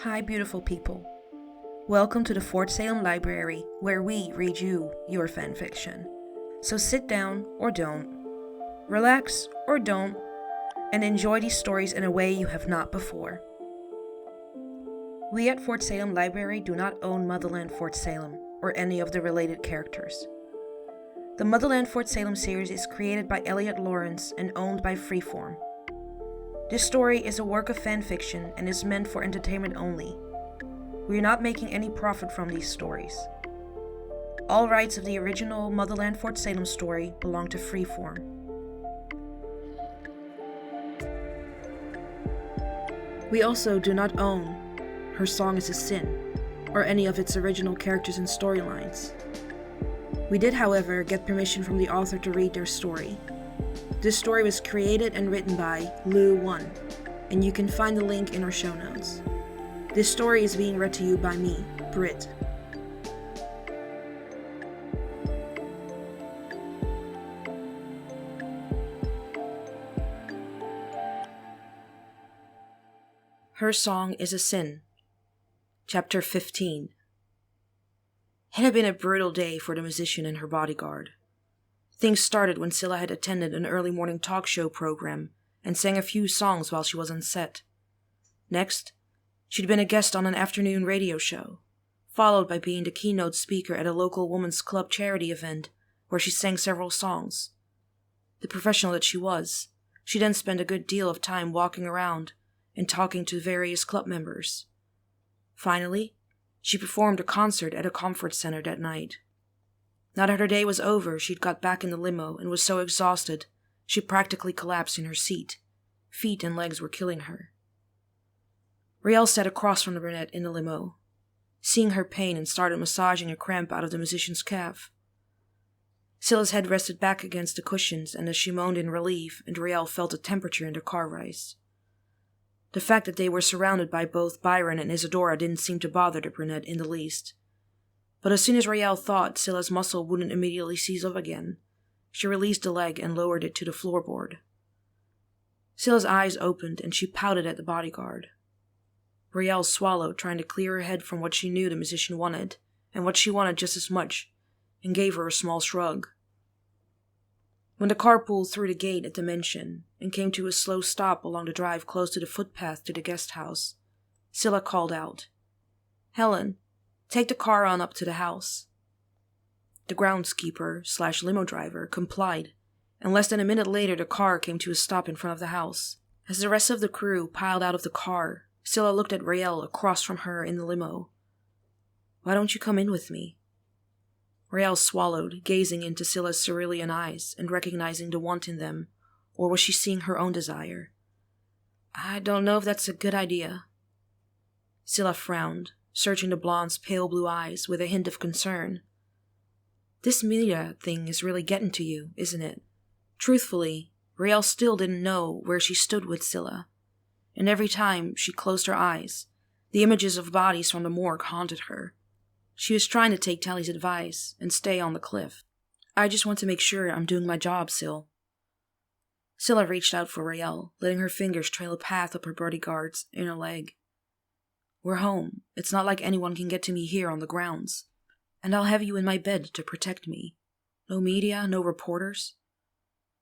Hi, beautiful people. Welcome to the Fort Salem Library, where we read you your fanfiction. So sit down or don't, relax or don't, and enjoy these stories in a way you have not before. We at Fort Salem Library do not own Motherland Fort Salem or any of the related characters. The Motherland Fort Salem series is created by Elliot Lawrence and owned by Freeform. This story is a work of fanfiction and is meant for entertainment only. We are not making any profit from these stories. All rights of the original Motherland Fort Salem story belong to Freeform. We also do not own Her Song is a Sin, or any of its original characters and storylines. We did, however, get permission from the author to read their story. This story was created and written by Lou1, and you can find the link in our show notes. This story is being read to you by me, Britt. Her Song is a Sin. Chapter 15. It had been a brutal day for the musician and her bodyguard. Things started when Scylla had attended an early morning talk show program and sang a few songs while she was on set. Next, she'd been a guest on an afternoon radio show, followed by being the keynote speaker at a local women's club charity event where she sang several songs. The professional that she was, she then spent a good deal of time walking around and talking to various club members. Finally, she performed a concert at a conference center that night. Now that her day was over, she'd got back in the limo and was so exhausted, she practically collapsed in her seat. Feet and legs were killing her. Riel sat across from the brunette in the limo, seeing her pain, and started massaging a cramp out of the musician's calf. Scylla's head rested back against the cushions, and as she moaned in relief, and Riel felt the temperature in the car rise. The fact that they were surrounded by both Byron and Isadora didn't seem to bother the brunette in the least. But as soon as Riel thought Scylla's muscle wouldn't immediately seize up again, she released the leg and lowered it to the floorboard. Scylla's eyes opened and she pouted at the bodyguard. Riel swallowed, trying to clear her head from what she knew the musician wanted, and what she wanted just as much, and gave her a small shrug. When the car pulled through the gate at the mansion and came to a slow stop along the drive close to the footpath to the guest house, Scylla called out, "Helen, take the car on up to the house." The groundskeeper/limo driver complied, and less than a minute later the car came to a stop in front of the house. As the rest of the crew piled out of the car, Scylla looked at Riel across from her in the limo. "Why don't you come in with me?" Riel swallowed, gazing into Scylla's cerulean eyes and recognizing the want in them, or was she seeing her own desire? "I don't know if that's a good idea." Scylla frowned, searching the blonde's pale blue eyes with a hint of concern. "This media thing is really getting to you, isn't it?" Truthfully, Riel still didn't know where she stood with Scylla, and every time she closed her eyes, the images of bodies from the morgue haunted her. She was trying to take Tally's advice and stay on the cliff. "I just want to make sure I'm doing my job, Syl." Scylla reached out for Riel, letting her fingers trail a path up her bodyguard's inner leg. "We're home. It's not like anyone can get to me here on the grounds. And I'll have you in my bed to protect me. No media, no reporters."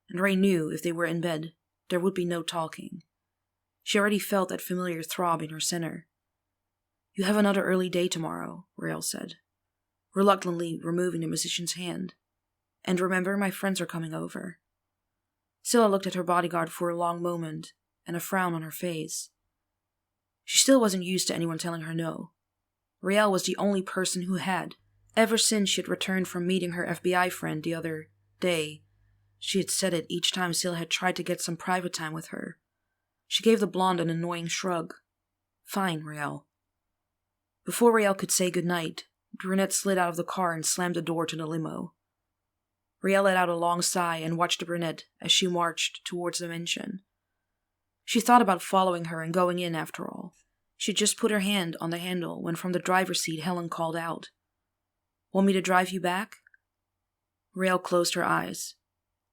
And Ray knew if they were in bed, there would be no talking. She already felt that familiar throb in her center. "You have another early day tomorrow," Riel said, reluctantly removing the musician's hand. "And remember, my friends are coming over." Scylla looked at her bodyguard for a long moment, and a frown on her face. She still wasn't used to anyone telling her no. Riel was the only person who had, ever since she had returned from meeting her FBI friend the other day. She had said it each time Scylla had tried to get some private time with her. She gave the blonde an annoying shrug. "Fine, Riel." Before Riel could say goodnight, Brunette slid out of the car and slammed the door to the limo. Riel let out a long sigh and watched the brunette as she marched towards the mansion. She thought about following her and going in after all. She just put her hand on the handle when from the driver's seat Helen called out, "Want me to drive you back?" Riel closed her eyes.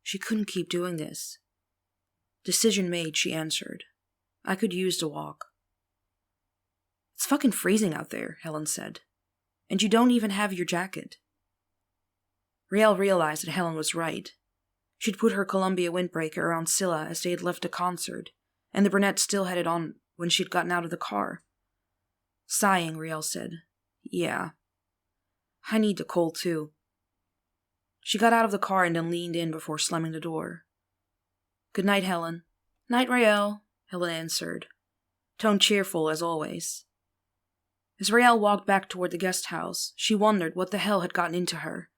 She couldn't keep doing this. Decision made, she answered. "I could use the walk." It's fucking freezing out there, Helen said. And you don't even have your jacket. Rael realized that Helen was right. She'd put her Columbia windbreaker around Scylla as they had left the concert, and the brunette still had it on when she'd gotten out of the car. Sighing, Rael said, "Yeah. I need the cold too." She got out of the car and then leaned in before slamming the door. "Good night, Helen." "Night, Rael," Helen answered, tone cheerful as always. As Rael walked back toward the guest house, she wondered what the hell had gotten into her.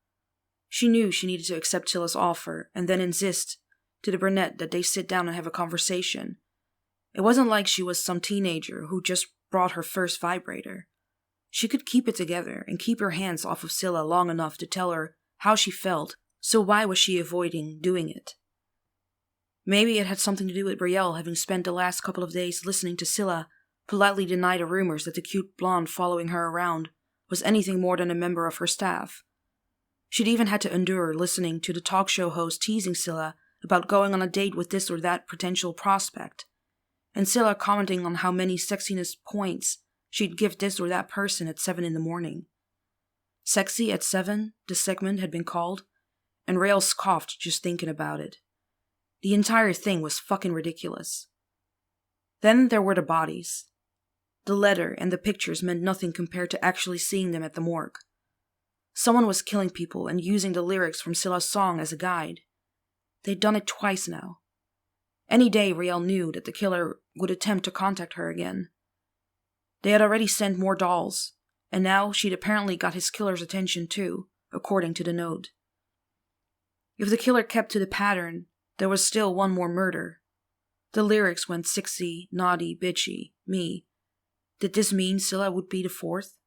She knew she needed to accept Scylla's offer and then insist to the brunette that they sit down and have a conversation. It wasn't like she was some teenager who just brought her first vibrator. She could keep it together and keep her hands off of Scylla long enough to tell her how she felt, so why was she avoiding doing it? Maybe it had something to do with Rael having spent the last couple of days listening to Scylla politely deny the rumors that the cute blonde following her around was anything more than a member of her staff. She'd even had to endure listening to the talk show host teasing Scylla about going on a date with this or that potential prospect, and Scylla commenting on how many sexiness points she'd give this or that person at 7 a.m. Sexy at 7, the segment had been called, and Rael scoffed just thinking about it. The entire thing was fucking ridiculous. Then there were the bodies. The letter and the pictures meant nothing compared to actually seeing them at the morgue. Someone was killing people and using the lyrics from Scylla's song as a guide. They'd done it twice now. Any day Rael knew that the killer would attempt to contact her again. They had already sent more dolls, and now she'd apparently got his killer's attention too, according to the note. If the killer kept to the pattern, there was still one more murder. The lyrics went sexy, naughty, bitchy, me. Did this mean Scylla would be the fourth?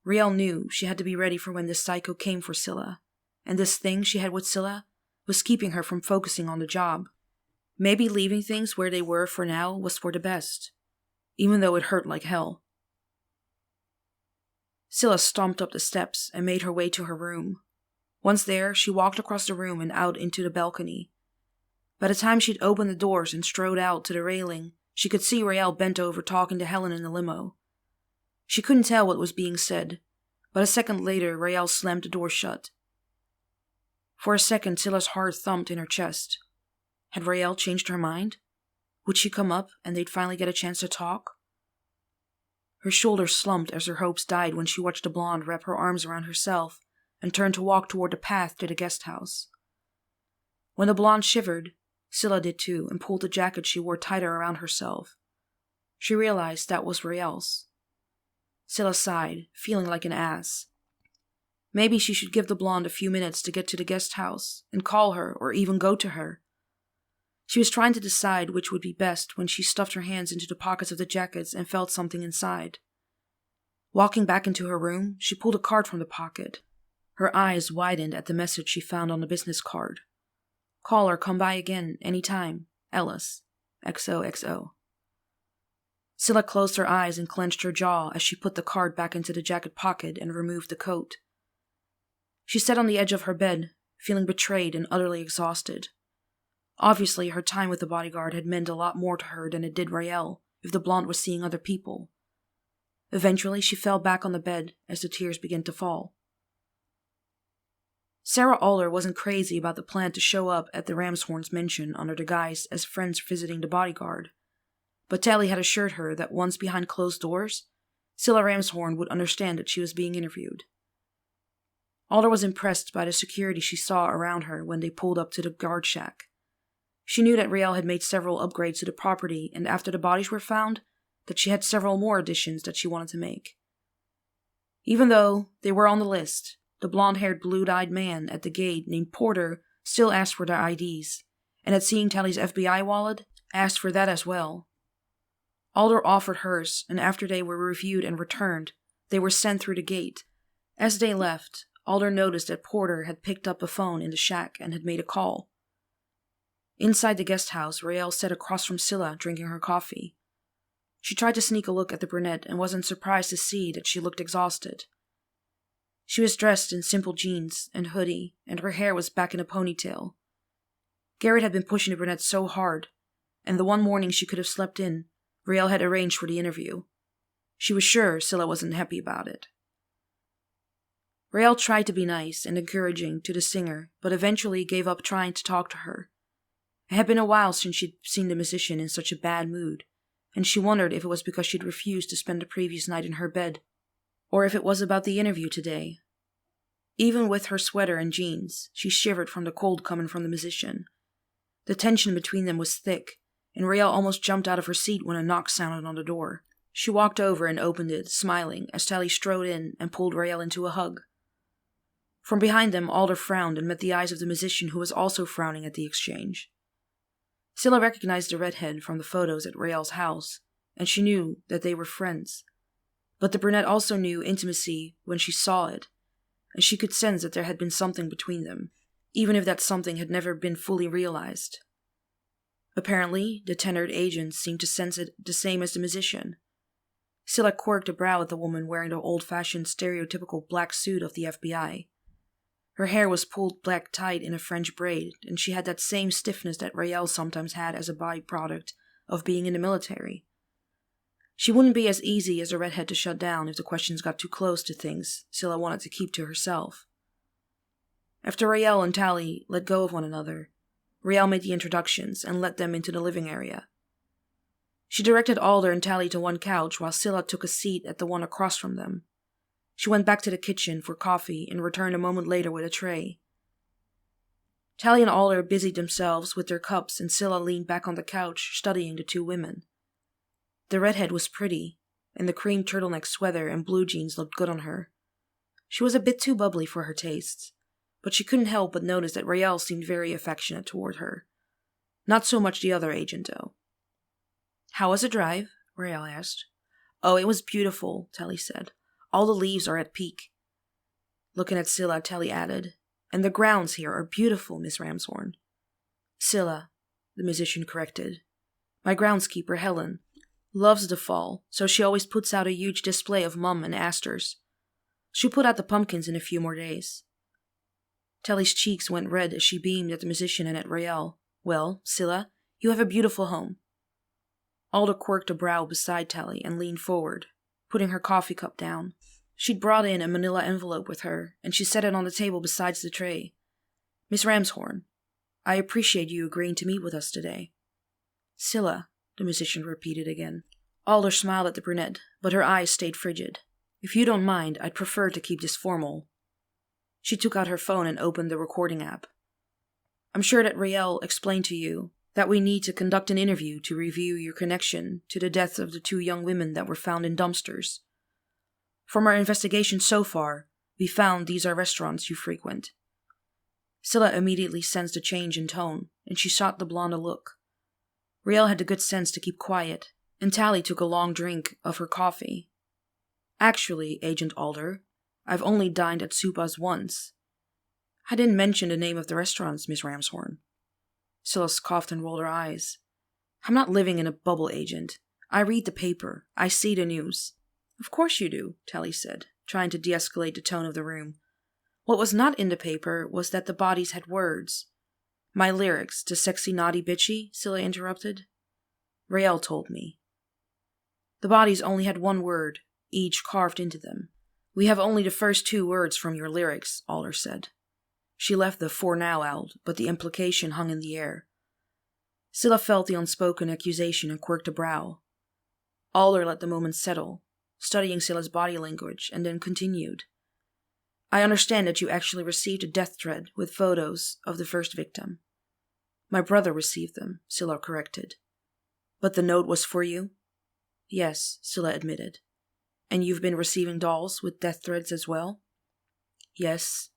Rael knew she had to be ready for when this psycho came for Scylla, and this thing she had with Scylla was keeping her from focusing on the job. Maybe leaving things where they were for now was for the best, even though it hurt like hell. Scylla stomped up the steps and made her way to her room. Once there, she walked across the room and out into the balcony. By the time she'd opened the doors and strode out to the railing, she could see Rael bent over talking to Helen in the limo. She couldn't tell what was being said, but a second later Rael slammed the door shut. For a second Scylla's heart thumped in her chest. Had Rael changed her mind? Would she come up and they'd finally get a chance to talk? Her shoulders slumped as her hopes died when she watched the blonde wrap her arms around herself and turn to walk toward the path to the guest house. When the blonde shivered, Scylla did too and pulled the jacket she wore tighter around herself. She realized that was Rael's. Scylla sighed, feeling like an ass. Maybe she should give the blonde a few minutes to get to the guest house and call her or even go to her. She was trying to decide which would be best when she stuffed her hands into the pockets of the jackets and felt something inside. Walking back into her room, she pulled a card from the pocket. Her eyes widened at the message she found on the business card. Call or come by again, any time. Ellis. XOXO. Scylla closed her eyes and clenched her jaw as she put the card back into the jacket pocket and removed the coat. She sat on the edge of her bed, feeling betrayed and utterly exhausted. Obviously, her time with the bodyguard had meant a lot more to her than it did Rael, if the blonde was seeing other people. Eventually, she fell back on the bed as the tears began to fall. Sarah Aller wasn't crazy about the plan to show up at the Ramshorn's mansion under the guise as friends visiting the bodyguard, but Tally had assured her that once behind closed doors, Scylla Ramshorn would understand that she was being interviewed. Aller was impressed by the security she saw around her when they pulled up to the guard shack. She knew that Rael had made several upgrades to the property, and after the bodies were found, that she had several more additions that she wanted to make. Even though they were on the list, the blonde-haired, blue-eyed man at the gate named Porter still asked for their IDs, and at seeing Tally's FBI wallet, asked for that as well. Alder offered hers, and after they were reviewed and returned, they were sent through the gate. As they left, Alder noticed that Porter had picked up a phone in the shack and had made a call. Inside the guest house, Rael sat across from Scylla, drinking her coffee. She tried to sneak a look at the brunette and wasn't surprised to see that she looked exhausted. She was dressed in simple jeans and hoodie, and her hair was back in a ponytail. Garrett had been pushing the brunette so hard, and the one morning she could have slept in, Rael had arranged for the interview. She was sure Scylla wasn't happy about it. Rael tried to be nice and encouraging to the singer, but eventually gave up trying to talk to her. It had been a while since she'd seen the musician in such a bad mood, and she wondered if it was because she'd refused to spend the previous night in her bed, or if it was about the interview today. Even with her sweater and jeans, she shivered from the cold coming from the musician. The tension between them was thick, and Rael almost jumped out of her seat when a knock sounded on the door. She walked over and opened it, smiling, as Tally strode in and pulled Rael into a hug. From behind them, Alder frowned and met the eyes of the musician, who was also frowning at the exchange. Scylla recognized the redhead from the photos at Rael's house, and she knew that they were friends. But the brunette also knew intimacy when she saw it, and she could sense that there had been something between them, even if that something had never been fully realized. Apparently, the tenured agent seemed to sense it the same as the musician. Scylla quirked a brow at the woman wearing the old-fashioned stereotypical black suit of the FBI. Her hair was pulled back tight in a French braid, and she had that same stiffness that Rael sometimes had as a byproduct of being in the military. She wouldn't be as easy as the redhead to shut down if the questions got too close to things Scylla wanted to keep to herself. After Rael and Tally let go of one another, Rael made the introductions and led them into the living area. She directed Alder and Tally to one couch while Scylla took a seat at the one across from them. She went back to the kitchen for coffee and returned a moment later with a tray. Tally and Alder busied themselves with their cups, and Scylla leaned back on the couch, studying the two women. The redhead was pretty, and the cream turtleneck sweater and blue jeans looked good on her. She was a bit too bubbly for her tastes, but she couldn't help but notice that Rael seemed very affectionate toward her. Not so much the other agent, though. "How was the drive?" Rael asked. "Oh, it was beautiful," Tally said. "All the leaves are at peak." Looking at Scylla, Tally added, "And the grounds here are beautiful, Miss Ramshorn." "Scylla," the musician corrected. "My groundskeeper, Helen, loves the fall, so she always puts out a huge display of mum and asters. She'll put out the pumpkins in a few more days." Tally's cheeks went red as she beamed at the musician and at Rael. "Well, Scylla, you have a beautiful home." Alder quirked a brow beside Tally and leaned forward, putting her coffee cup down. She'd brought in a manila envelope with her, and she set it on the table beside the tray. "Miss Ramshorn, I appreciate you agreeing to meet with us today." "Scylla," the musician repeated again. Alder smiled at the brunette, but her eyes stayed frigid. "If you don't mind, I'd prefer to keep this formal." She took out her phone and opened the recording app. "I'm sure that Rael explained to you that we need to conduct an interview to review your connection to the deaths of the two young women that were found in dumpsters. From our investigation so far, we found these are restaurants you frequent." Scylla immediately sensed a change in tone, and she shot the blonde a look. Rael had the good sense to keep quiet, and Tally took a long drink of her coffee. "Actually, Agent Alder, I've only dined at Supa's once. I didn't mention the name of the restaurants, Miss Ramshorn." Scylla coughed and rolled her eyes. "I'm not living in a bubble, Agent. I read the paper. I see the news." "Of course you do," Tally said, trying to de-escalate the tone of the room. "What was not in the paper was that the bodies had words." "My lyrics to Sexy Naughty Bitchy?" Scylla interrupted. "Rael told me." "The bodies only had one word, each carved into them." "We have only the first two words from your lyrics," Alder said. She left the "for now" out, but the implication hung in the air. Scylla felt the unspoken accusation and quirked a brow. Alder let the moment settle, studying Scylla's body language, and then continued. "I understand that you actually received a death threat with photos of the first victim." "My brother received them," Scylla corrected. "But the note was for you?" "Yes," Scylla admitted. "And you've been receiving dolls with death threats as well?" "Yes.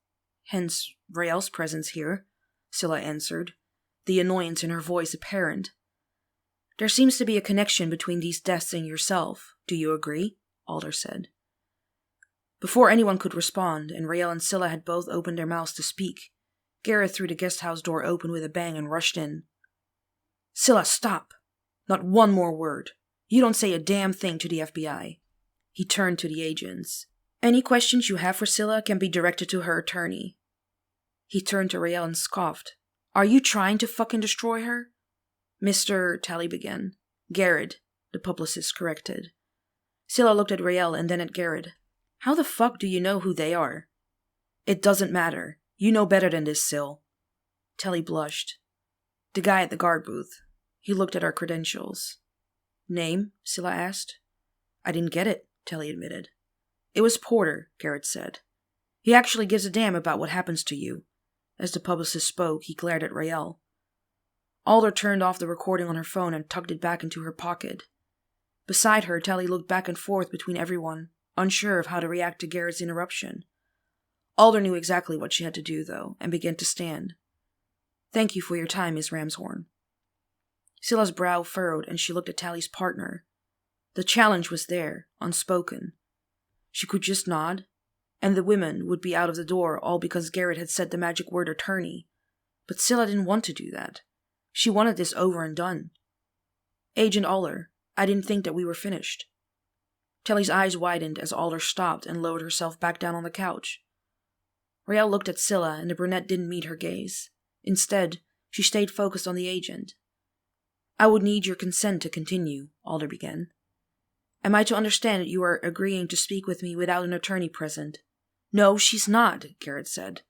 Hence Rael's presence here," Scylla answered, the annoyance in her voice apparent. "There seems to be a connection between these deaths and yourself. Do you agree?" Alder said. Before anyone could respond, and Rael and Scylla had both opened their mouths to speak, Gareth threw the guest house door open with a bang and rushed in. "Scylla, stop! Not one more word. You don't say a damn thing to the FBI." He turned to the agents. "Any questions you have for Scylla can be directed to her attorney." He turned to Rael and scoffed. "Are you trying to fucking destroy her?" "Mr. Tally began. Garrett," the publicist corrected. Scylla looked at Rael and then at Garrett. How the fuck do you know who they are? It doesn't matter. You know better than this, Syl. Tally blushed. The guy at the guard booth. He looked at our credentials. Name? Scylla asked. I didn't get it, Tally admitted. It was Porter, Garrett said. He actually gives a damn about what happens to you. As the publicist spoke, he glared at Rael. Alder turned off the recording on her phone and tucked it back into her pocket. Beside her, Tally looked back and forth between everyone, unsure of how to react to Garrett's interruption. Alder knew exactly what she had to do, though, and began to stand. Thank you for your time, Miss Ramshorn. Scylla's brow furrowed, and she looked at Tally's partner. The challenge was there, unspoken. She could just nod, and the women would be out of the door all because Garrett had said the magic word attorney. But Scylla didn't want to do that. She wanted this over and done. Agent Alder, I didn't think that we were finished. Tally's eyes widened as Alder stopped and lowered herself back down on the couch. Rael looked at Scylla, and the brunette didn't meet her gaze. Instead, she stayed focused on the agent. I would need your consent to continue, Alder began. Am I to understand that you are agreeing to speak with me without an attorney present? No, she's not, Garrett said.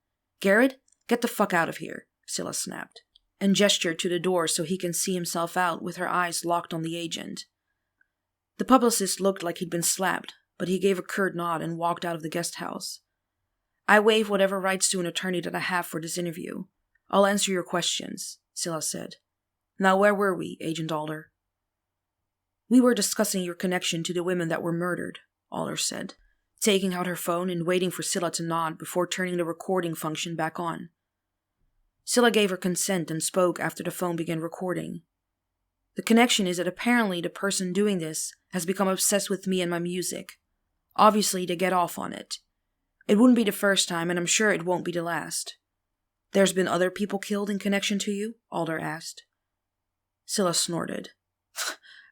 Garrett, get the fuck out of here, Scylla snapped, and gestured to the door so he can see himself out with her eyes locked on the agent. The publicist looked like he'd been slapped, but he gave a curt nod and walked out of the guest house. I waive whatever rights to an attorney that I have for this interview. I'll answer your questions, Scylla said. Now where were we, Agent Alder? We were discussing your connection to the women that were murdered, Alder said, taking out her phone and waiting for Scylla to nod before turning the recording function back on. Scylla gave her consent and spoke after the phone began recording. The connection is that apparently the person doing this has become obsessed with me and my music. Obviously, they get off on it. It wouldn't be the first time, and I'm sure it won't be the last. There's been other people killed in connection to you? Alder asked. Scylla snorted.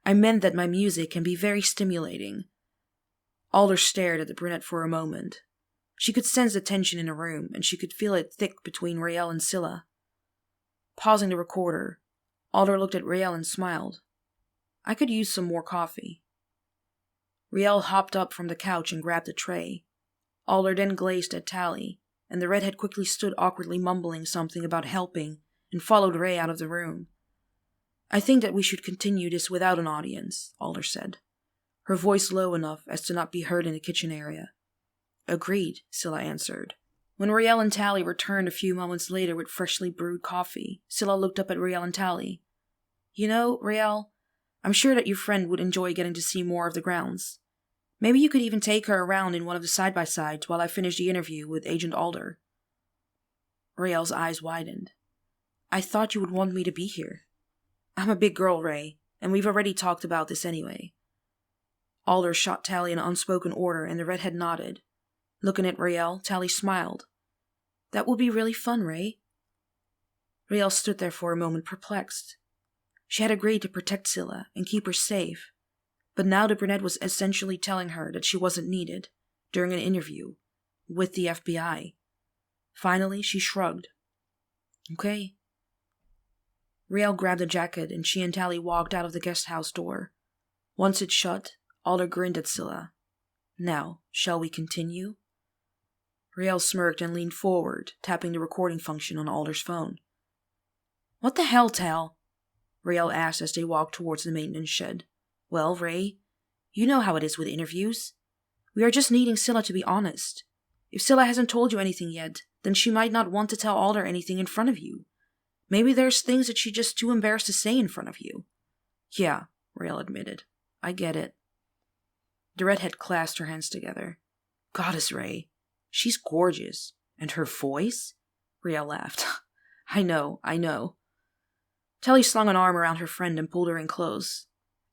I meant that my music can be very stimulating. Alder stared at the brunette for a moment. She could sense the tension in the room, and she could feel it thick between Rael and Scylla. Pausing the recorder, Alder looked at Rael and smiled. I could use some more coffee. Rael hopped up from the couch and grabbed a tray. Alder then glazed at Tally, and the redhead quickly stood awkwardly mumbling something about helping and followed Ray out of the room. I think that we should continue this without an audience, Alder said, her voice low enough as to not be heard in the kitchen area. Agreed, Scylla answered. When Rael and Tally returned a few moments later with freshly brewed coffee, Scylla looked up at Rael and Tally. You know, Rael, I'm sure that your friend would enjoy getting to see more of the grounds. Maybe you could even take her around in one of the side-by-sides while I finish the interview with Agent Alder. Rael's eyes widened. I thought you would want me to be here. I'm a big girl, Ray, and we've already talked about this anyway. Alder shot Tally an unspoken order, and the redhead nodded. Looking at Rael, Tally smiled. That would be really fun, Ray. Rael stood there for a moment perplexed. She had agreed to protect Scylla and keep her safe, but now the brunette was essentially telling her that she wasn't needed during an interview with the FBI. Finally, she shrugged. Okay. Rael grabbed a jacket and she and Tally walked out of the guest house door. Once it shut, Alder grinned at Scylla. Now, shall we continue? Rael smirked and leaned forward, tapping the recording function on Alder's phone. What the hell, Tal? Rael asked as they walked towards the maintenance shed. Well, Ray, you know how it is with interviews. We are just needing Scylla to be honest. If Scylla hasn't told you anything yet, then she might not want to tell Alder anything in front of you. Maybe there's things that she's just too embarrassed to say in front of you. Yeah, Rael admitted. I get it. The redhead clasped her hands together. Goddess, Ray. She's gorgeous. And her voice? Rael laughed. I know. Tally slung an arm around her friend and pulled her in close.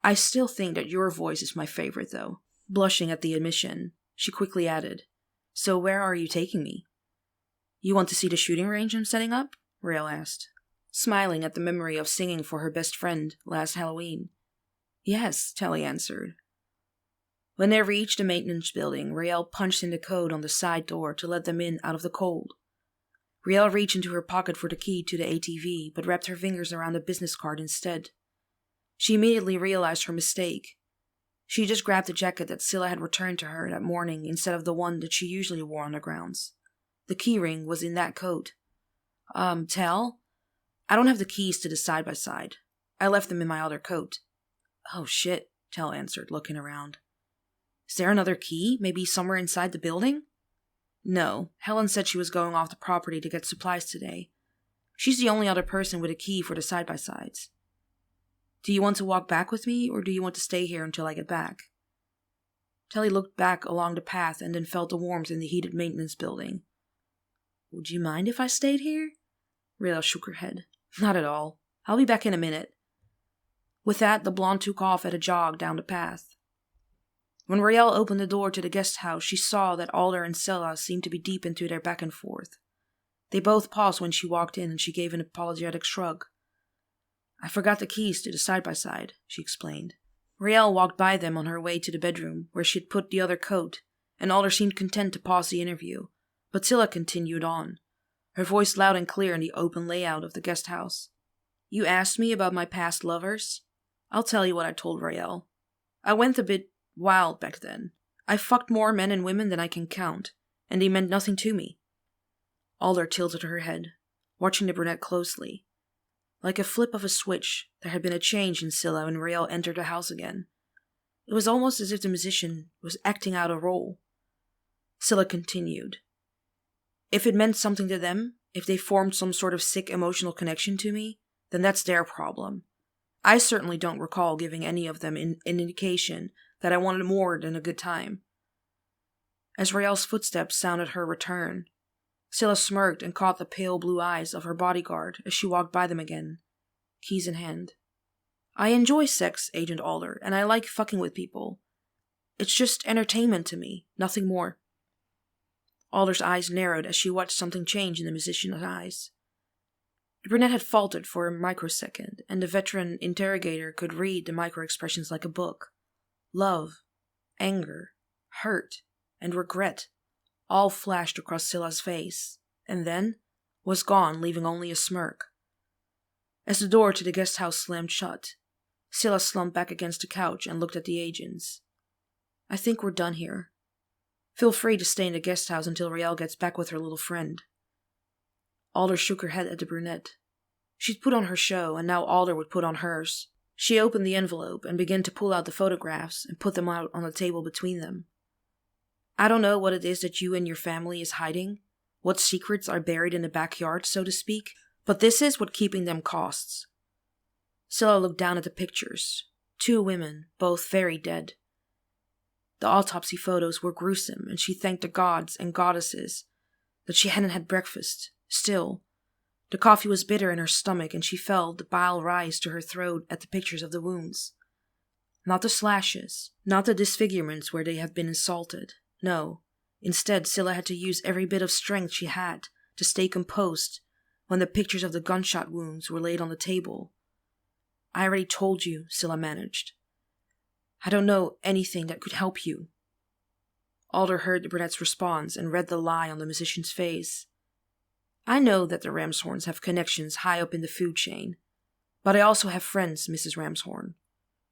I still think that your voice is my favorite, though. Blushing at the admission, she quickly added, So where are you taking me? You want to see the shooting range I'm setting up? Rael asked, smiling at the memory of singing for her best friend last Halloween. Yes, Tally answered. When they reached the maintenance building, Rael punched in the code on the side door to let them in out of the cold. Rael reached into her pocket for the key to the ATV, but wrapped her fingers around a business card instead. She immediately realized her mistake. She just grabbed the jacket that Scylla had returned to her that morning instead of the one that she usually wore on the grounds. The keyring was in that coat. Tell? I don't have the keys to the side-by-side. I left them in my other coat. Oh shit, Tell answered, looking around. Is there another key? Maybe somewhere inside the building? No, Helen said she was going off the property to get supplies today. She's the only other person with a key for the side-by-sides. Do you want to walk back with me, or do you want to stay here until I get back? Telly looked back along the path and then felt the warmth in the heated maintenance building. Would you mind if I stayed here? Riel shook her head. Not at all. I'll be back in a minute. With that, the blonde took off at a jog down the path. When Riel opened the door to the guest house, she saw that Alder and Scylla seemed to be deep into their back and forth. They both paused when she walked in, and she gave an apologetic shrug. I forgot the keys to the side-by-side, she explained. Riel walked by them on her way to the bedroom, where she had put the other coat, and Alder seemed content to pause the interview, but Scylla continued on, her voice loud and clear in the open layout of the guest house. You asked me about my past lovers? I'll tell you what I told Riel. I went a bit wild back then. I fucked more men and women than I can count, and they meant nothing to me. Alder tilted her head, watching the brunette closely. Like a flip of a switch, there had been a change in Scylla when Riel entered the house again. It was almost as if the musician was acting out a role. Scylla continued. If it meant something to them, if they formed some sort of sick emotional connection to me, then that's their problem. I certainly don't recall giving any of them an indication that I wanted more than a good time. As Riel's footsteps sounded her return, Scylla smirked and caught the pale blue eyes of her bodyguard as she walked by them again, keys in hand. I enjoy sex, Agent Alder, and I like fucking with people. It's just entertainment to me, nothing more. Alder's eyes narrowed as she watched something change in the musician's eyes. The brunette had faltered for a microsecond, and the veteran interrogator could read the micro-expressions like a book. Love, anger, hurt, and regret all flashed across Scylla's face, and then was gone, leaving only a smirk. As the door to the guest house slammed shut, Scylla slumped back against the couch and looked at the agents. I think we're done here. Feel free to stay in the guest house until Riel gets back with her little friend. Alder shook her head at the brunette. She'd put on her show, and now Alder would put on hers. She opened the envelope and began to pull out the photographs and put them out on the table between them. I don't know what it is that you and your family is hiding, what secrets are buried in the backyard, so to speak, but this is what keeping them costs. Scylla looked down at the pictures. 2 women, both very dead. The autopsy photos were gruesome, and she thanked the gods and goddesses that she hadn't had breakfast. Still, the coffee was bitter in her stomach, and she felt the bile rise to her throat at the pictures of the wounds. Not the slashes, not the disfigurements where they had been assaulted. No, instead Scylla had to use every bit of strength she had to stay composed when the pictures of the gunshot wounds were laid on the table. I already told you, Scylla managed. I don't know anything that could help you. Alder heard the brunette's response and read the lie on the musician's face. I know that the Ramshorns have connections high up in the food chain, but I also have friends, Mrs. Ramshorn.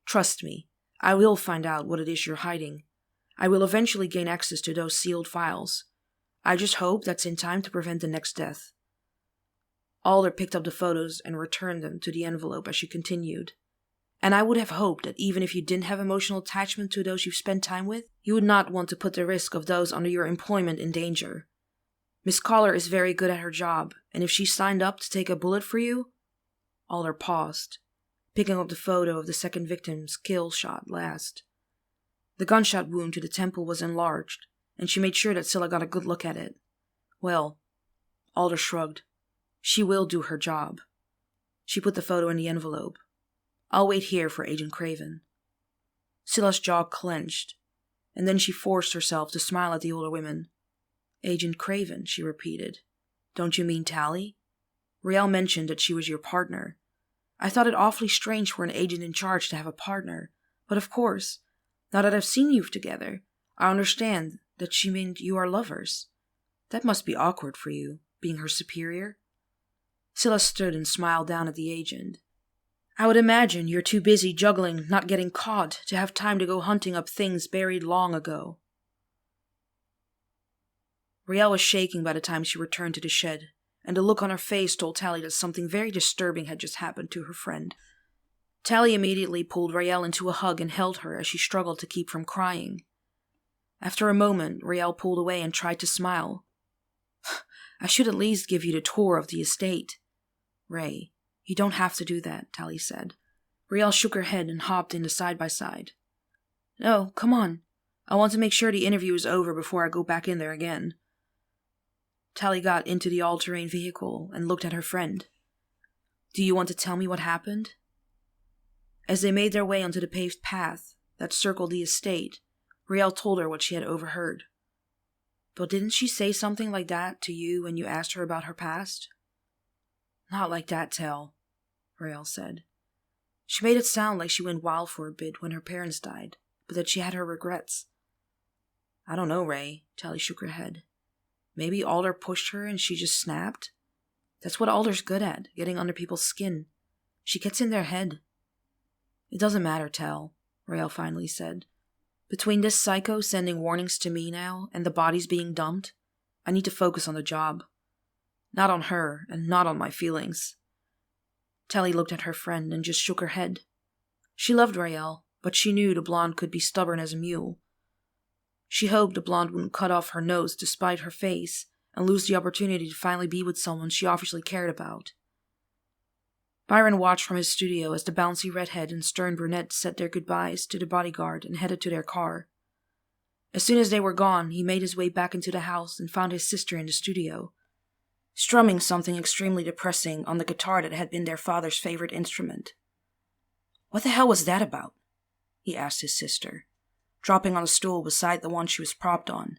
Trust me, I will find out what it is you're hiding. I will eventually gain access to those sealed files. I just hope that's in time to prevent the next death. Alder picked up the photos and returned them to the envelope as she continued. And I would have hoped that even if you didn't have emotional attachment to those you've spent time with, you would not want to put the risk of those under your employment in danger. Miss Collar is very good at her job, and if she signed up to take a bullet for you... Alder paused, picking up the photo of the second victim's kill shot last. The gunshot wound to the temple was enlarged, and she made sure that Scylla got a good look at it. Well, Alder shrugged. She will do her job. She put the photo in the envelope. I'll wait here for Agent Craven. Scylla's jaw clenched, and then she forced herself to smile at the older women. Agent Craven, she repeated. Don't you mean Tally? Riel mentioned that she was your partner. I thought it awfully strange for an agent in charge to have a partner, but of course, now that I've seen you together, I understand that she meant you are lovers. That must be awkward for you, being her superior. Scylla stood and smiled down at the agent. I would imagine you're too busy juggling not getting caught to have time to go hunting up things buried long ago. Riel was shaking by the time she returned to the shed, and the look on her face told Tally that something very disturbing had just happened to her friend. Tally immediately pulled Riel into a hug and held her as she struggled to keep from crying. After a moment, Riel pulled away and tried to smile. I should at least give you the tour of the estate. Ray, you don't have to do that, Tally said. Riel shook her head and hopped into side-by-side. No, come on. I want to make sure the interview is over before I go back in there again. Tally got into the all-terrain vehicle and looked at her friend. Do you want to tell me what happened? As they made their way onto the paved path that circled the estate, Riel told her what she had overheard. But didn't she say something like that to you when you asked her about her past? Not like that, Tell, Riel said. She made it sound like she went wild for a bit when her parents died, but that she had her regrets. I don't know, Ray, Tally shook her head. Maybe Alder pushed her and she just snapped? That's what Alder's good at, getting under people's skin. She gets in their head. It doesn't matter, Tell, Riel finally said. Between this psycho sending warnings to me now and the bodies being dumped, I need to focus on the job. Not on her, and not on my feelings. Tally looked at her friend and just shook her head. She loved Riel, but she knew the blonde could be stubborn as a mule. She hoped the blonde wouldn't cut off her nose to spite her face and lose the opportunity to finally be with someone she obviously cared about. Byron watched from his studio as the bouncy redhead and stern brunette said their goodbyes to the bodyguard and headed to their car. As soon as they were gone, he made his way back into the house and found his sister in the studio, strumming something extremely depressing on the guitar that had been their father's favorite instrument. What the hell was that about? He asked his sister, dropping on a stool beside the one she was propped on.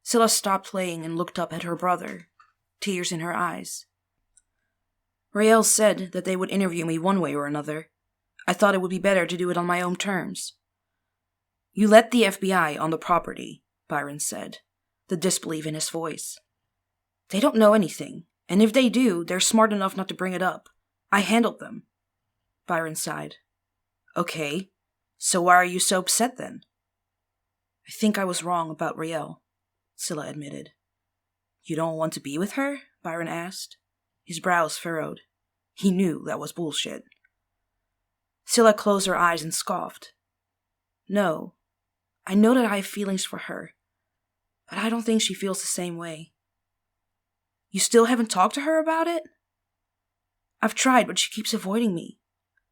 Scylla stopped playing and looked up at her brother, tears in her eyes. Riel said that they would interview me one way or another. I thought it would be better to do it on my own terms. You let the FBI on the property, Byron said, the disbelief in his voice. They don't know anything, and if they do, they're smart enough not to bring it up. I handled them. Byron sighed. Okay, so why are you so upset then? I think I was wrong about Riel, Scylla admitted. You don't want to be with her? Byron asked. His brows furrowed. He knew that was bullshit. Scylla closed her eyes and scoffed. No, I know that I have feelings for her, but I don't think she feels the same way. You still haven't talked to her about it? I've tried, but she keeps avoiding me.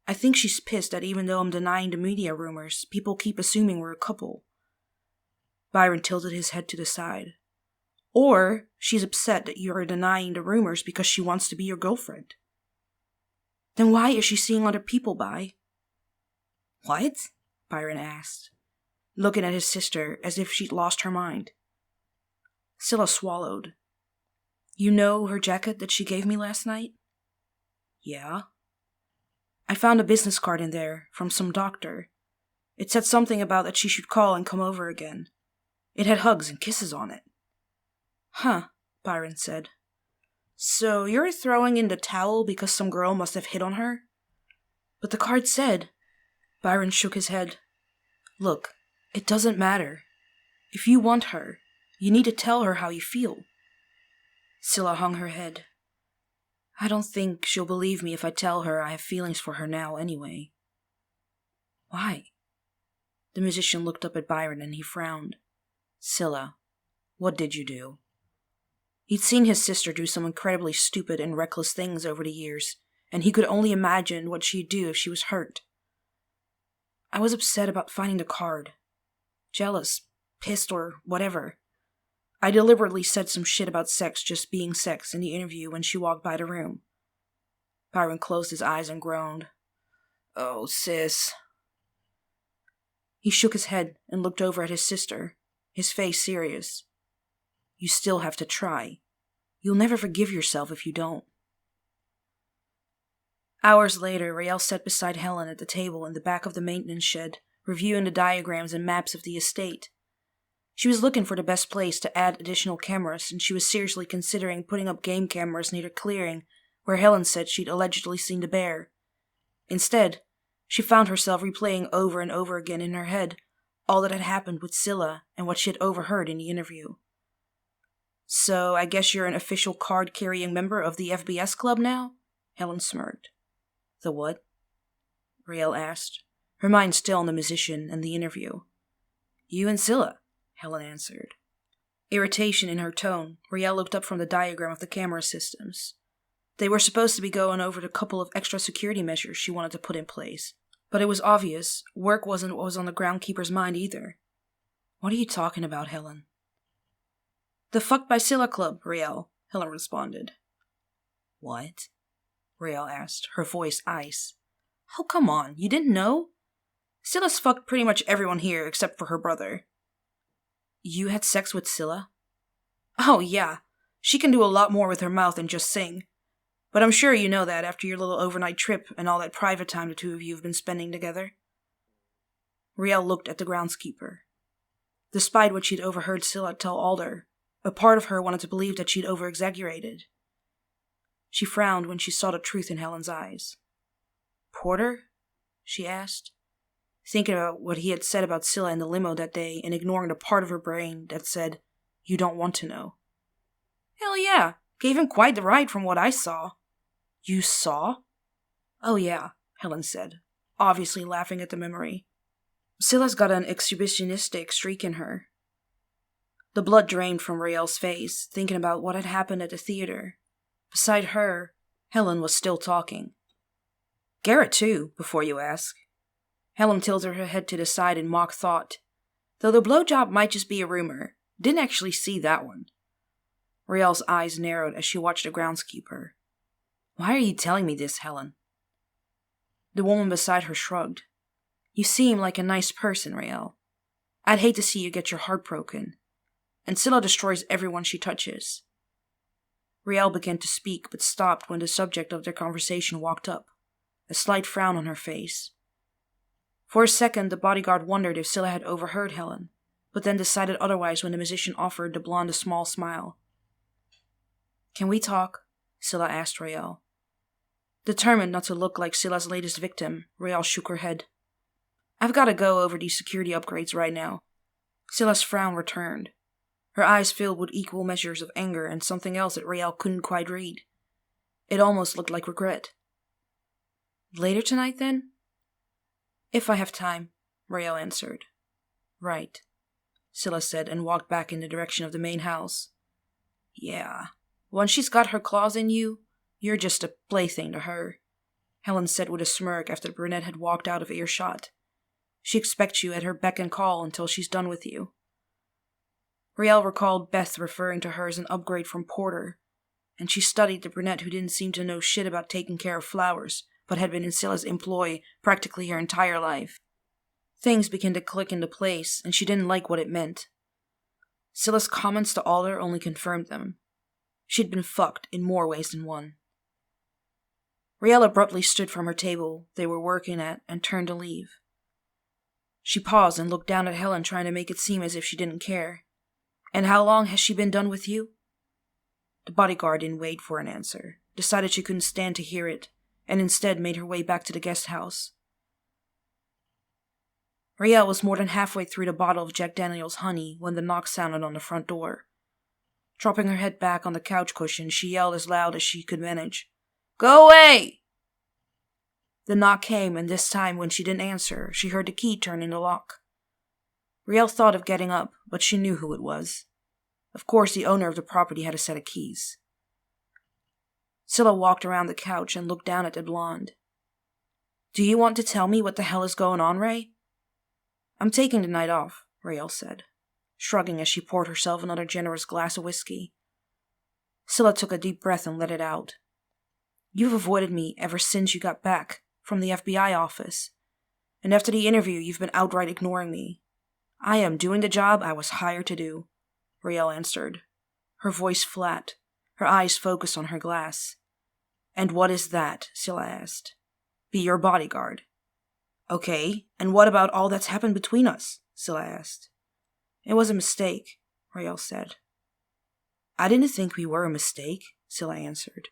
I think she's pissed that even though I'm denying the media rumors, people keep assuming we're a couple. Byron tilted his head to the side. Or she's upset that you're denying the rumors because she wants to be your girlfriend. Then why is she seeing other people by? What? Byron asked, looking at his sister as if she'd lost her mind. Scylla swallowed. You know her jacket that she gave me last night? Yeah. I found a business card in there from some doctor. It said something about that she should call and come over again. It had hugs and kisses on it. Huh, Byron said. So you're throwing in the towel because some girl must have hit on her? But the card said... Byron shook his head. Look, it doesn't matter. If you want her, you need to tell her how you feel. Scylla hung her head. I don't think she'll believe me if I tell her I have feelings for her now anyway. Why? The musician looked up at Byron and he frowned. Scylla, what did you do? He'd seen his sister do some incredibly stupid and reckless things over the years, and he could only imagine what she'd do if she was hurt. I was upset about finding the card. Jealous, pissed, or whatever. I deliberately said some shit about sex just being sex in the interview when she walked by the room. Byron closed his eyes and groaned. Oh, sis. He shook his head and looked over at his sister, his face serious. You still have to try. You'll never forgive yourself if you don't. Hours later, Riel sat beside Helen at the table in the back of the maintenance shed, reviewing the diagrams and maps of the estate. She was looking for the best place to add additional cameras, and she was seriously considering putting up game cameras near the clearing where Helen said she'd allegedly seen the bear. Instead, she found herself replaying over and over again in her head all that had happened with Scylla and what she had overheard in the interview. "So I guess you're an official card-carrying member of the FBS club now?" Helen smirked. "The what?" Raelle asked, her mind still on the musician and the interview. "You and Scylla," Helen answered. Irritation in her tone, Raelle looked up from the diagram of the camera systems. They were supposed to be going over the couple of extra security measures she wanted to put in place, but it was obvious work wasn't what was on the groundkeeper's mind either. "What are you talking about, Helen?" "The Fucked by Scylla Club, Raelle," Helen responded. "What?" Raelle asked, her voice ice. "Oh, come on, you didn't know? Scylla's fucked pretty much everyone here except for her brother." "You had sex with Scylla?" "Oh, yeah. She can do a lot more with her mouth than just sing. But I'm sure you know that after your little overnight trip and all that private time the two of you have been spending together." Raelle looked at the groundskeeper. Despite what she'd overheard Scylla tell Alder, a part of her wanted to believe that she'd over-exaggerated. She frowned when she saw the truth in Helen's eyes. "Porter?" she asked, thinking about what he had said about Scylla in the limo that day and ignoring the part of her brain that said, "You don't want to know." "Hell yeah, gave him quite the ride from what I saw." "You saw?" "Oh yeah," Helen said, obviously laughing at the memory. "Scylla's got an exhibitionistic streak in her." The blood drained from Raelle's face, thinking about what had happened at the theater. Beside her, Helen was still talking. "Garrett too, before you ask." Helen tilted her head to the side in mock thought. Though the blowjob might just be a rumor, didn't actually see that one. Raelle's eyes narrowed as she watched the groundskeeper. "Why are you telling me this, Helen?" The woman beside her shrugged. "You seem like a nice person, Raelle. I'd hate to see you get your heart broken. And Scylla destroys everyone she touches." Raelle began to speak, but stopped when the subject of their conversation walked up, a slight frown on her face. For a second, the bodyguard wondered if Scylla had overheard Helen, but then decided otherwise when the musician offered the blonde a small smile. "Can we talk?" Scylla asked Raelle. Determined not to look like Scylla's latest victim, Raelle shook her head. "I've got to go over these security upgrades right now." Scylla's frown returned. Her eyes filled with equal measures of anger and something else that Raelle couldn't quite read. It almost looked like regret. "Later tonight, then?" "If I have time," Raelle answered. "Right," Scylla said and walked back in the direction of the main house. "Yeah. Once she's got her claws in you, you're just a plaything to her," Helen said with a smirk after the brunette had walked out of earshot. "She expects you at her beck and call until she's done with you." Raelle recalled Beth referring to her as an upgrade from Porter, and she studied the brunette who didn't seem to know shit about taking care of flowers, but had been in Scylla's employ practically her entire life. Things began to click into place, and she didn't like what it meant. Scylla's comments to Alder only confirmed them. She'd been fucked in more ways than one. Raelle abruptly stood from her table they were working at and turned to leave. She paused and looked down at Helen, trying to make it seem as if she didn't care. "And how long has she been done with you?" The bodyguard didn't wait for an answer, decided she couldn't stand to hear it, and instead made her way back to the guest house. Raelle was more than halfway through the bottle of Jack Daniel's honey when the knock sounded on the front door. Dropping her head back on the couch cushion, she yelled as loud as she could manage, "Go away!" The knock came, and this time when she didn't answer, she heard the key turn in the lock. Raelle thought of getting up, but she knew who it was. Of course, the owner of the property had a set of keys. Scylla walked around the couch and looked down at the blonde. "Do you want to tell me what the hell is going on, Ray?" "I'm taking the night off," Raelle said, shrugging as she poured herself another generous glass of whiskey. Scylla took a deep breath and let it out. "You've avoided me ever since you got back from the FBI office, and after the interview you've been outright ignoring me. I am doing the job I was hired to do," Raelle answered, her voice flat, her eyes focused on her glass. "And what is that?" Scylla asked. "Be your bodyguard." "Okay, and what about all that's happened between us?" Scylla asked. "It was a mistake," Raelle said. "I didn't think we were a mistake," Scylla answered.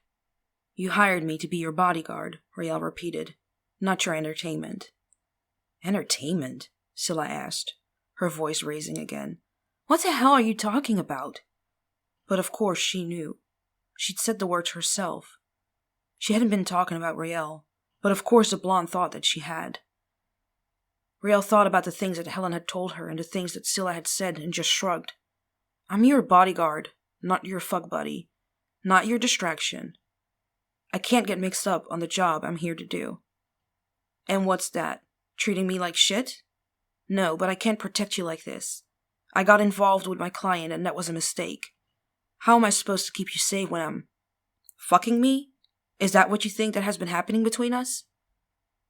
"You hired me to be your bodyguard," Raelle repeated. Not your entertainment. Entertainment? Scylla asked, her voice raising again. What the hell are you talking about? But of course she knew. She'd said the words herself. She hadn't been talking about Rael, but of course the blonde thought that she had. Rael thought about the things that Helen had told her and the things that Scylla had said and just shrugged. I'm your bodyguard, not your fuck buddy, not your distraction. I can't get mixed up on the job I'm here to do. And what's that? Treating me like shit? No, but I can't protect you like this. I got involved with my client and that was a mistake. How am I supposed to keep you safe when I'm fucking me? Is that what you think that has been happening between us?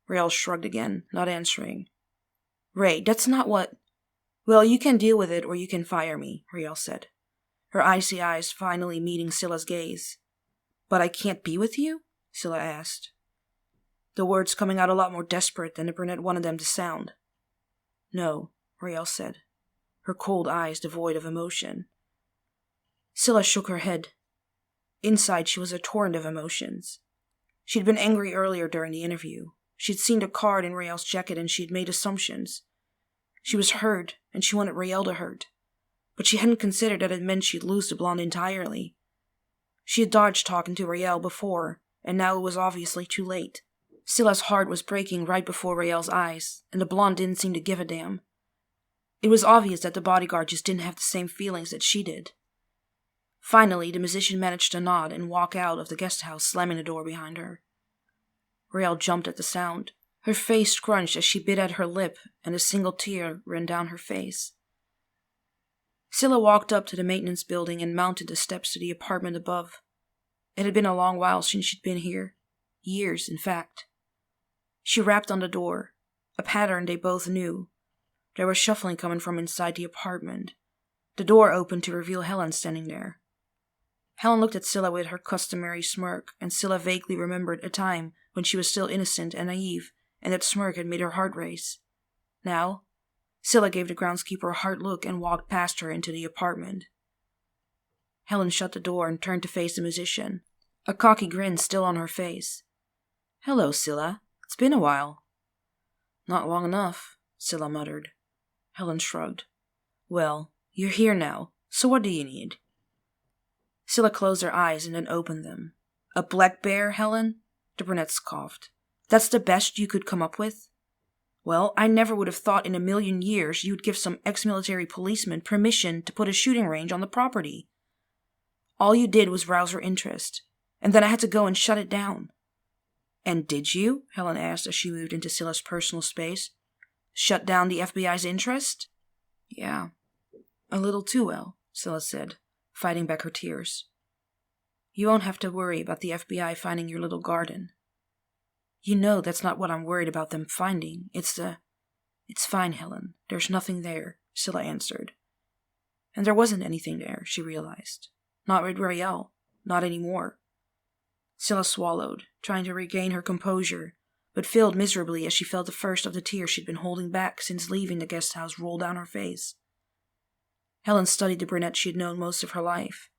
Rael shrugged again, not answering. Ray, that's not what... Well, you can deal with it or you can fire me, Rael said, her icy eyes finally meeting Scylla's gaze. But I can't be with you? Scylla asked, the words coming out a lot more desperate than the brunette wanted them to sound. No, Rael said, her cold eyes devoid of emotion. Scylla shook her head. Inside she was a torrent of emotions. She'd been angry earlier during the interview. She'd seen the card in Rael's jacket and she'd made assumptions. She was hurt, and she wanted Rael to hurt. But she hadn't considered that it meant she'd lose the blonde entirely. She had dodged talking to Rael before, and now it was obviously too late. Scylla's heart was breaking right before Rael's eyes, and the blonde didn't seem to give a damn. It was obvious that the bodyguard just didn't have the same feelings that she did. Finally, the musician managed to nod and walk out of the guest house, slamming the door behind her. Rael jumped at the sound. Her face scrunched as she bit at her lip, and a single tear ran down her face. Scylla walked up to the maintenance building and mounted the steps to the apartment above. It had been a long while since she'd been here. Years, in fact. She rapped on the door, a pattern they both knew. There was shuffling coming from inside the apartment. The door opened to reveal Helen standing there. Helen looked at Scylla with her customary smirk, and Scylla vaguely remembered a time when she was still innocent and naive, and that smirk had made her heart race. Now, Scylla gave the groundskeeper a hard look and walked past her into the apartment. Helen shut the door and turned to face the musician, a cocky grin still on her face. Hello, Scylla. It's been a while. Not long enough, Scylla muttered. Helen shrugged. Well, you're here now, so what do you need? Scylla closed her eyes and then opened them. A black bear, Helen? The brunette scoffed. That's the best you could come up with? Well, I never would have thought in a million years you'd give some ex-military policeman permission to put a shooting range on the property. All you did was rouse her interest, and then I had to go and shut it down. And did you? Helen asked as she moved into Scylla's personal space. Shut down the FBI's interest? Yeah. A little too well, Scylla said, fighting back her tears. You won't have to worry about the FBI finding your little garden. You know that's not what I'm worried about them finding. It's fine, Helen. There's nothing there, Scylla answered. And there wasn't anything there, she realized. Not with Rael. Not anymore. Scylla swallowed, trying to regain her composure, but failed miserably as she felt the first of the tears she'd been holding back since leaving the guest house roll down her face. Helen studied the brunette she had known most of her life.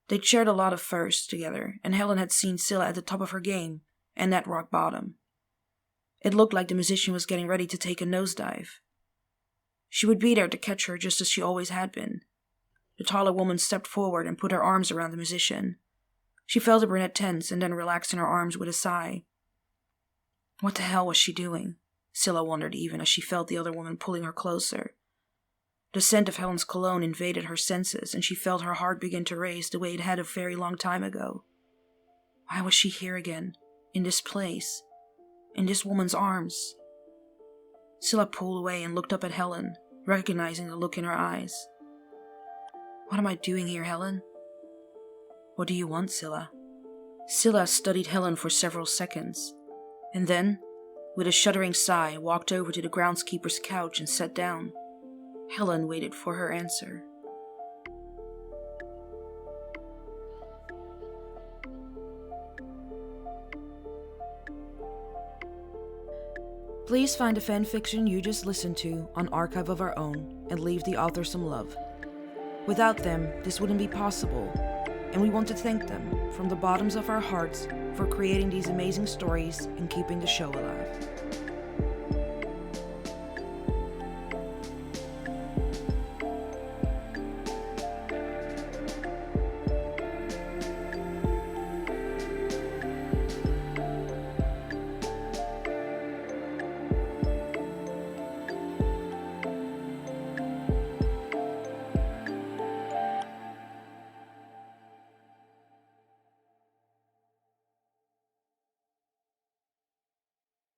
They'd shared a lot of firsts together, and Helen had seen Scylla at the top of her game, and at rock bottom. It looked like the musician was getting ready to take a nosedive. She would be there to catch her just as she always had been. The taller woman stepped forward and put her arms around the musician. She felt the brunette tense and then relaxed in her arms with a sigh. What the hell was she doing? Scylla wondered even as she felt the other woman pulling her closer. The scent of Helen's cologne invaded her senses, and she felt her heart begin to race the way it had a very long time ago. Why was she here again? In this place? In this woman's arms? Scylla pulled away and looked up at Helen, recognizing the look in her eyes. What am I doing here, Helen? What do you want, Scylla? Scylla studied Helen for several seconds, and then, with a shuddering sigh, walked over to the groundskeeper's couch and sat down. Helen waited for her answer. Please find the fanfiction you just listened to on Archive of Our Own and leave the author some love. Without them, this wouldn't be possible. and we want to thank them from the bottoms of our hearts for creating these amazing stories and keeping the show alive.